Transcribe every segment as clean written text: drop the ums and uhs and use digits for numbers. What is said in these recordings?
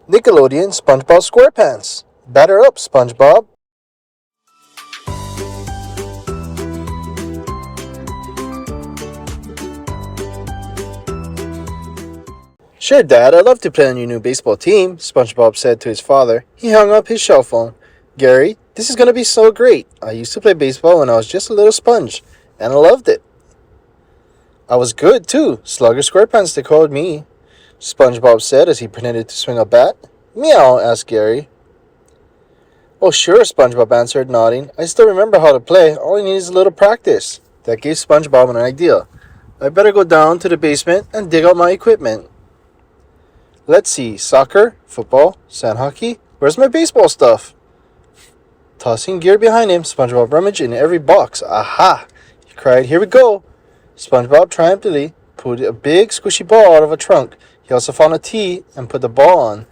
Nickelodeon SpongeBob Squarepants. Batter up, SpongeBob. Sure, Dad, I'd love to play on your new baseball team, SpongeBob said to his father. He hung up his cell phone. Gary, this is going to be so great. I used to play baseball when I was just a little sponge, and I loved it. I was good, too. Slugger Squarepants, they called me, SpongeBob said as he pretended to swing a bat. Meow, asked Gary. Oh, sure, SpongeBob answered, nodding. I still remember how to play. All I need is a little practice. That gave SpongeBob an idea. I better go down to the basement and dig out my equipment. Let's see, soccer, football, sand hockey. Where's my baseball stuff? Tossing gear behind him, SpongeBob rummaged in every box. Aha! He cried, here we go! SpongeBob triumphantly pulled a big squishy ball out of a trunk. He also found a tee and put the ball on.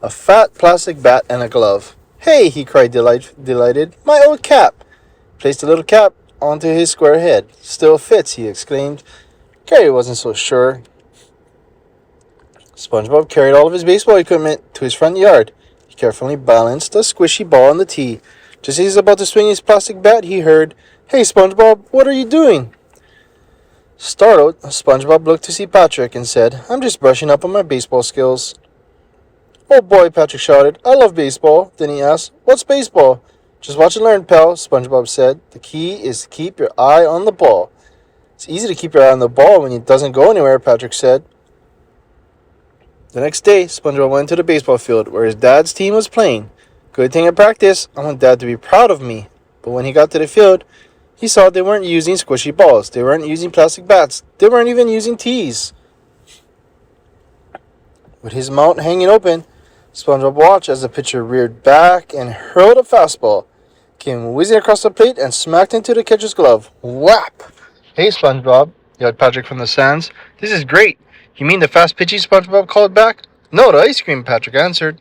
A fat plastic bat and a glove. Hey, he cried delighted, my old cap! Placed the little cap onto his square head. Still fits, he exclaimed. Gary wasn't so sure. SpongeBob carried all of his baseball equipment to his front yard. He carefully balanced the squishy ball on the tee. Just as he was about to swing his plastic bat, he heard, Hey, SpongeBob, what are you doing? Startled, SpongeBob looked to see Patrick and said, I'm just brushing up on my baseball skills. Oh boy, Patrick shouted, I love baseball. Then he asked, What's baseball? Just watch and learn, pal, SpongeBob said. The key is to keep your eye on the ball. It's easy to keep your eye on the ball when it doesn't go anywhere, Patrick said. The next day, SpongeBob went to the baseball field where his dad's team was playing. Good thing at practice, I want Dad to be proud of me. But when he got to the field, he saw they weren't using squishy balls. They weren't using plastic bats. They weren't even using tees. With his mouth hanging open, SpongeBob watched as the pitcher reared back and hurled a fastball. Came whizzing across the plate and smacked into the catcher's glove. Whap! Hey, SpongeBob, yelled Patrick from the stands. This is great. You mean the fast pitching, SpongeBob called back? No, the ice cream, Patrick answered.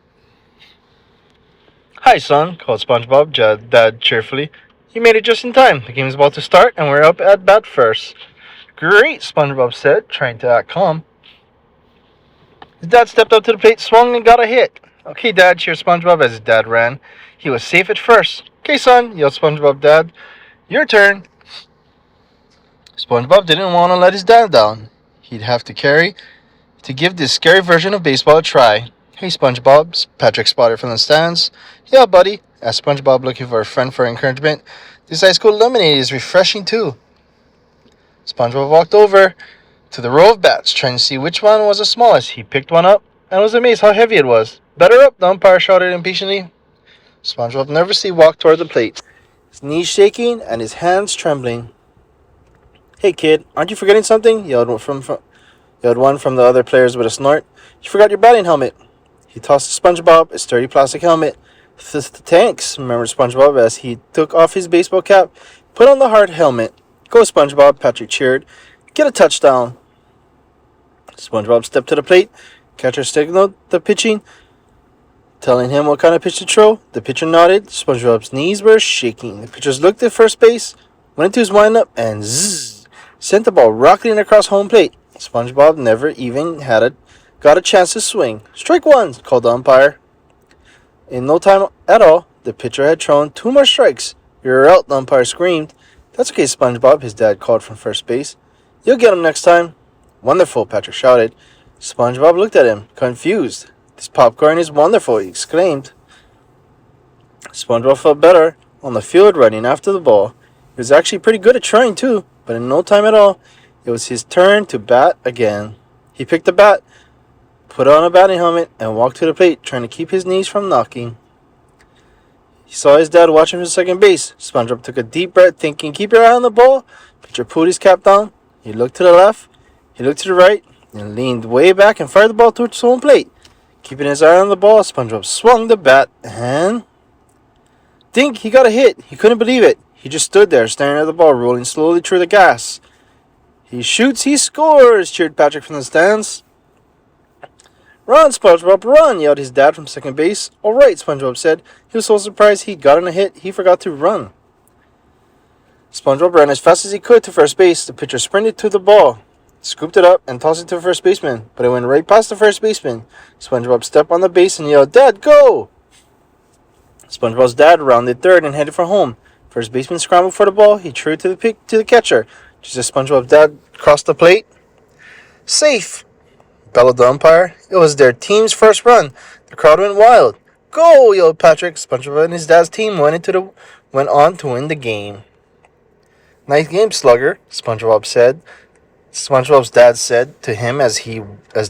Hi, son, called SpongeBob, Dad cheerfully. You made it just in time. The game's about to start, and we're up at bat first. Great, SpongeBob said, trying to act calm. His dad stepped up to the plate, swung, and got a hit. Okay, Dad, cheered SpongeBob as his dad ran. He was safe at first. Okay, son, yelled SpongeBob, Dad. Your turn. SpongeBob didn't want to let his dad down. He'd have to give this scary version of baseball a try. Hey, SpongeBob, Patrick spotted from the stands. Yeah, buddy, asked SpongeBob, looking for a friend for encouragement. This ice cold lemonade is refreshing, too. SpongeBob walked over to the row of bats, trying to see which one was the smallest. He picked one up and was amazed how heavy it was. Better up, the umpire shouted impatiently. SpongeBob nervously walked toward the plate, his knees shaking and his hands trembling. Hey, kid, aren't you forgetting something? Yelled one from the other players with a snort. You forgot your batting helmet. He tossed SpongeBob a sturdy plastic helmet. Thanks, remembered SpongeBob as he took off his baseball cap, put on the hard helmet. Go, SpongeBob, Patrick cheered. Get a touchdown. SpongeBob stepped to the plate. Catcher signaled the pitching, telling him what kind of pitch to throw. The pitcher nodded. SpongeBob's knees were shaking. The pitcher looked at first base, went into his windup, and zzz, sent the ball rocketing across home plate. SpongeBob never even got a chance to swing. Strike one, called the umpire. In no time at all, the pitcher had thrown 2 more strikes. You're out, the umpire screamed. That's okay, SpongeBob, his dad called from first base. You'll get him next time. Wonderful, Patrick shouted. SpongeBob looked at him, confused. This popcorn is wonderful, he exclaimed. SpongeBob felt better on the field running after the ball. He was actually pretty good at trying too, but in no time at all, it was his turn to bat again. He picked the bat, put on a batting helmet, and walked to the plate, trying to keep his knees from knocking. He saw his dad watching from second base. SpongeBob took a deep breath, thinking, keep your eye on the ball. Pitcher pulled his cap down. He looked to the left, he looked to the right, and leaned way back and fired the ball towards home plate. Keeping his eye on the ball, SpongeBob swung the bat and... Dink! He got a hit. He couldn't believe it. He just stood there, staring at the ball, rolling slowly through the gas. He shoots, he scores, cheered Patrick from the stands. Run, SpongeBob, run, yelled his dad from second base. All right, SpongeBob said. He was so surprised he got on a hit, he forgot to run. SpongeBob ran as fast as he could to first base. The pitcher sprinted to the ball. scooped it up, and tossed it to the first baseman, but it went right past the first baseman. SpongeBob stepped on the base and yelled, "Dad, go!" SpongeBob's dad rounded third and headed for home. First baseman scrambled for the ball. He threw it to the catcher. Just as SpongeBob's dad crossed the plate, "Safe!" bellowed the umpire. It was their team's first run. The crowd went wild. "Go!" yelled Patrick. SpongeBob and his dad's team went on to win the game. "Nice game, Slugger," SpongeBob's dad said to him as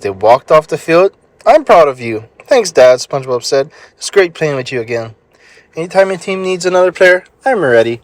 they walked off the field. "I'm proud of you." "Thanks, Dad," SpongeBob said. "It's great playing with you again. Anytime your team needs another player, I'm ready."